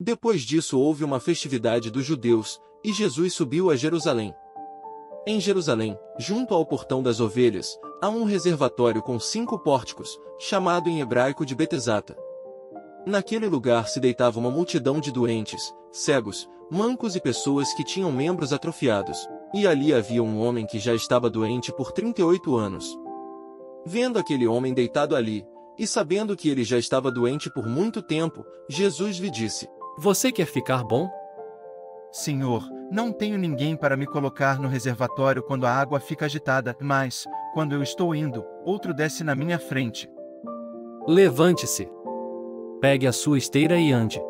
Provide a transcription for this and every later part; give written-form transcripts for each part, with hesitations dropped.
Depois disso houve uma festividade dos judeus, e Jesus subiu a Jerusalém. Em Jerusalém, junto ao Portão das Ovelhas, há um reservatório com 5 pórticos, chamado em hebraico de Betesata. Naquele lugar se deitava uma multidão de doentes, cegos, mancos e pessoas que tinham membros atrofiados, e ali havia um homem que já estava doente por 38 anos. Vendo aquele homem deitado ali, e sabendo que ele já estava doente por muito tempo, Jesus lhe disse: Você quer ficar bom? Senhor, não tenho ninguém para me colocar no reservatório quando a água fica agitada, mas, quando eu estou indo, outro desce na minha frente. Levante-se. Pegue a sua esteira e ande.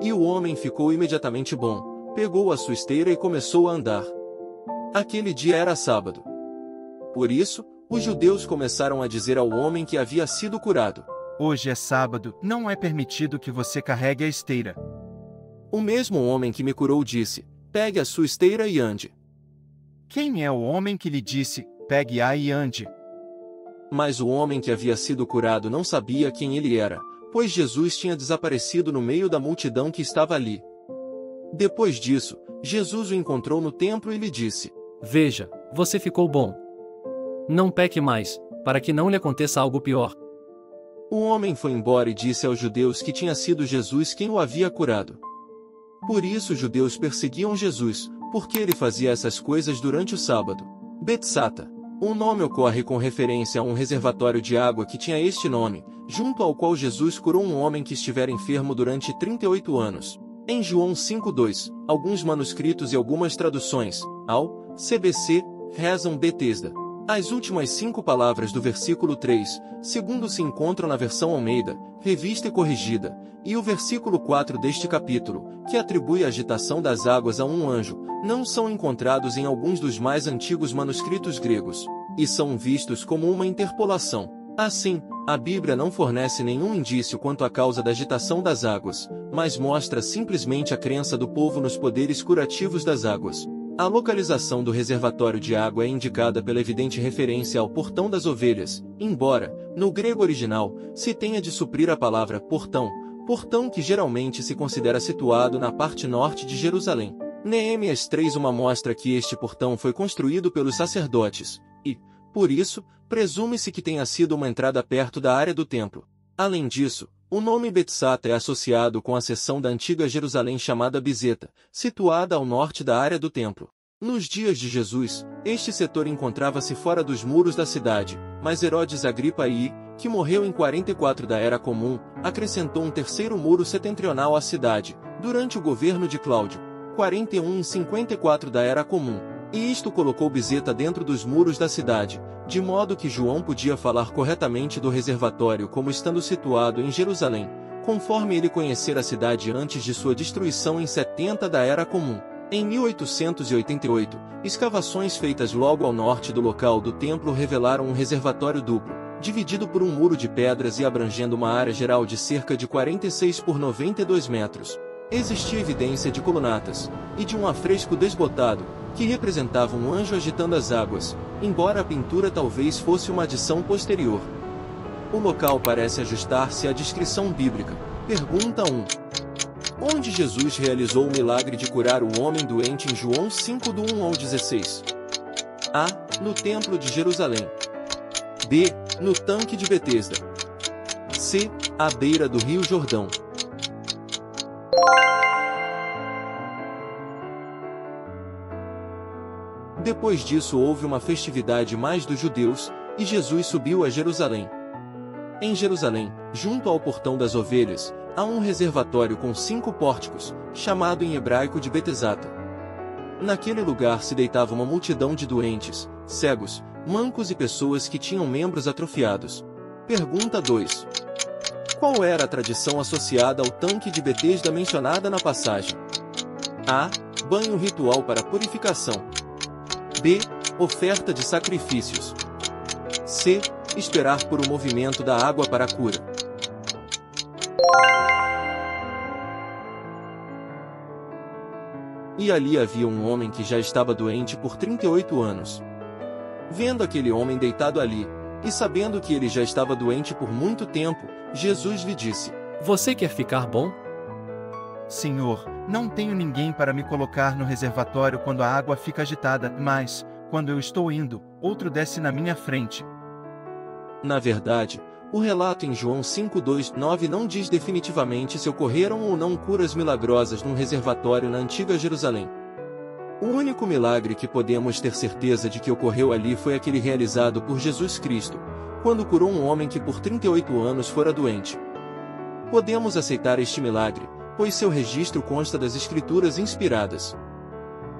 E o homem ficou imediatamente bom, pegou a sua esteira e começou a andar. Aquele dia era sábado. Por isso, os judeus começaram a dizer ao homem que havia sido curado: Hoje é sábado, não é permitido que você carregue a esteira. O mesmo homem que me curou disse: Pegue a sua esteira e ande. Quem é o homem que lhe disse: Pegue-a e ande? Mas o homem que havia sido curado não sabia quem ele era, pois Jesus tinha desaparecido no meio da multidão que estava ali. Depois disso, Jesus o encontrou no templo e lhe disse: Veja, você ficou bom. Não peque mais, para que não lhe aconteça algo pior. O homem foi embora e disse aos judeus que tinha sido Jesus quem o havia curado. Por isso os judeus perseguiam Jesus, porque ele fazia essas coisas durante o sábado. Betsata. O nome ocorre com referência a um reservatório de água que tinha este nome, junto ao qual Jesus curou um homem que estivera enfermo durante 38 anos. Em João 5:2, alguns manuscritos e algumas traduções, ao CBC, rezam Betesda. As últimas 5 palavras do versículo 3, segundo se encontram na versão Almeida, revista e corrigida, e o versículo 4 deste capítulo, que atribui a agitação das águas a um anjo, não são encontrados em alguns dos mais antigos manuscritos gregos, e são vistos como uma interpolação. Assim, a Bíblia não fornece nenhum indício quanto à causa da agitação das águas, mas mostra simplesmente a crença do povo nos poderes curativos das águas. A localização do reservatório de água é indicada pela evidente referência ao Portão das Ovelhas, embora, no grego original, se tenha de suprir a palavra portão, portão que geralmente se considera situado na parte norte de Jerusalém. Neemias 3:1 mostra que este portão foi construído pelos sacerdotes, e, por isso, presume-se que tenha sido uma entrada perto da área do templo. Além disso, o nome Betsata é associado com a seção da antiga Jerusalém chamada Bizeta, situada ao norte da área do templo. Nos dias de Jesus, este setor encontrava-se fora dos muros da cidade, mas Herodes Agripa I, que morreu em 44 da Era Comum, acrescentou um terceiro muro setentrional à cidade, durante o governo de Cláudio, 41 em 54 da Era Comum, e isto colocou Bizeta dentro dos muros da cidade, de modo que João podia falar corretamente do reservatório como estando situado em Jerusalém, conforme ele conhecera a cidade antes de sua destruição em 70 da Era Comum. Em 1888, escavações feitas logo ao norte do local do templo revelaram um reservatório duplo, dividido por um muro de pedras e abrangendo uma área geral de cerca de 46 por 92 metros. Existia evidência de colunatas, e de um afresco desbotado, que representava um anjo agitando as águas, embora a pintura talvez fosse uma adição posterior. O local parece ajustar-se à descrição bíblica. Pergunta 1. Onde Jesus realizou o milagre de curar o homem doente em João 5 do 1 ao 16? A. No Templo de Jerusalém. B. No tanque de Betesda. C. À beira do Rio Jordão. Depois disso houve uma festividade mais dos judeus, e Jesus subiu a Jerusalém. Em Jerusalém, junto ao Portão das Ovelhas, há um reservatório com 5 pórticos, chamado em hebraico de Betesata. Naquele lugar se deitava uma multidão de doentes, cegos, mancos e pessoas que tinham membros atrofiados. Pergunta 2. Qual era a tradição associada ao tanque de Betesda mencionada na passagem? A. Banho ritual para purificação. B. Oferta de sacrifícios. C. Esperar por o movimento da água para a cura. E ali havia um homem que já estava doente por 38 anos. Vendo aquele homem deitado ali, e sabendo que ele já estava doente por muito tempo, Jesus lhe disse: Você quer ficar bom? Senhor, não tenho ninguém para me colocar no reservatório quando a água fica agitada, mas, quando eu estou indo, outro desce na minha frente. Na verdade, o relato em João 5:2-9 não diz definitivamente se ocorreram ou não curas milagrosas num reservatório na antiga Jerusalém. O único milagre que podemos ter certeza de que ocorreu ali foi aquele realizado por Jesus Cristo, quando curou um homem que por 38 anos fora doente. Podemos aceitar este milagre, pois seu registro consta das Escrituras inspiradas.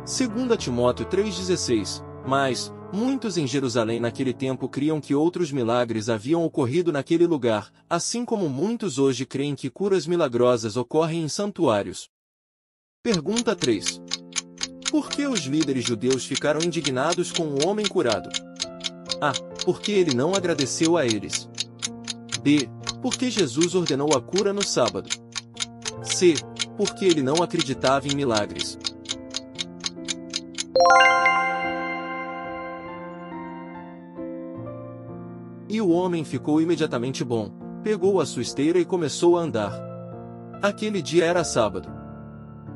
2 Timóteo 3,16. Mas, muitos em Jerusalém naquele tempo criam que outros milagres haviam ocorrido naquele lugar, assim como muitos hoje creem que curas milagrosas ocorrem em santuários. Pergunta 3. Por que os líderes judeus ficaram indignados com o homem curado? A. Porque ele não agradeceu a eles. B. Porque Jesus ordenou a cura no sábado. C. Porque ele não acreditava em milagres. E o homem ficou imediatamente bom, pegou a sua esteira e começou a andar. Aquele dia era sábado.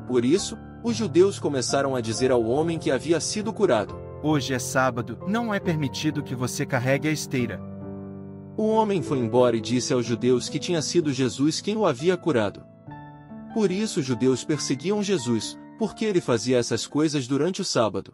Por isso, os judeus começaram a dizer ao homem que havia sido curado: Hoje é sábado, não é permitido que você carregue a esteira. O homem foi embora e disse aos judeus que tinha sido Jesus quem o havia curado. Por isso os judeus perseguiam Jesus, porque ele fazia essas coisas durante o sábado.